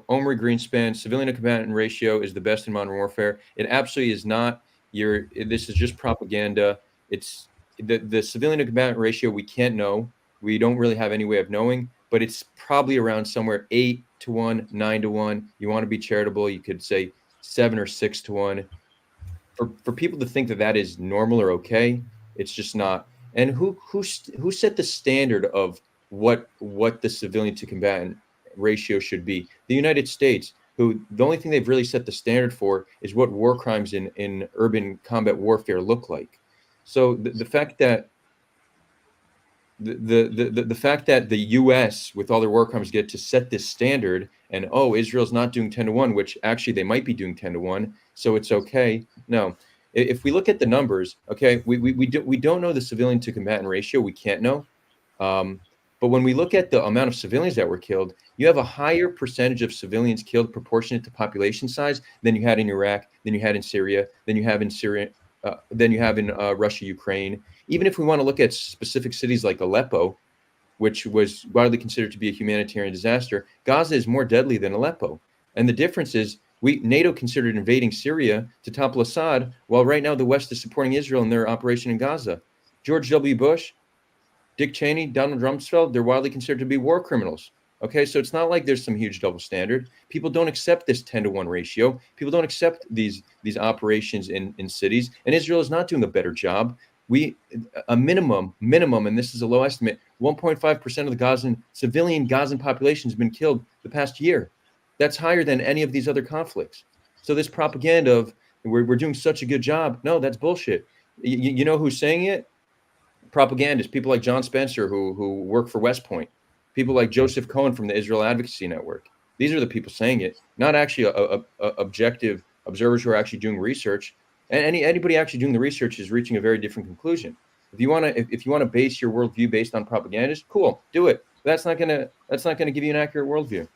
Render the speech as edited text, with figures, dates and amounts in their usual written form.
Omri Greenspan, civilian to combatant ratio is the best in modern warfare. It absolutely is not. This is just propaganda. It's the civilian to combatant ratio we can't know. We don't really have any way of knowing, but it's probably around somewhere 8-1, 9-1. You want to be charitable, you could say 7 or 6-1. For people to think that that is normal or okay, it's just not. And who set the standard of what the civilian to combatant ratio should be? The United States, who the only thing they've really set the standard for is what war crimes in urban combat warfare look like. So the fact that the fact that the U.S. with all their war crimes get to set this standard, and oh, Israel's not doing 10-1, which actually they might be doing 10-1, so it's okay. No, if we look at the numbers, okay, we don't know the civilian to combatant ratio. We can't know. Um, but when we look at the amount of civilians that were killed, you have a higher percentage of civilians killed proportionate to population size than you had in Iraq, than you had in Syria, than you have in Russia, Ukraine. Even if we want to look at specific cities like Aleppo, which was widely considered to be a humanitarian disaster, Gaza is more deadly than Aleppo. And the difference is NATO considered invading Syria to topple Assad, while right now the West is supporting Israel in their operation in Gaza. George W. Bush, Dick Cheney, Donald Rumsfeld, they're widely considered to be war criminals. Okay, so it's not like there's some huge double standard. People don't accept this 10-1 ratio. People don't accept these operations in cities, and Israel is not doing a better job. A minimum, and this is a low estimate, 1.5% of the civilian Gazan population has been killed the past year. That's higher than any of these other conflicts. So this propaganda of we're doing such a good job, no, that's bullshit. You know who's saying it? Propagandists, people like John Spencer who work for West Point, people like Joseph Cohen from the Israel Advocacy Network. These are the people saying it, not actually objective observers who are actually doing research. And anybody actually doing the research is reaching a very different conclusion. If you want to base your worldview based on propagandists, cool, do it. But that's not gonna give you an accurate worldview.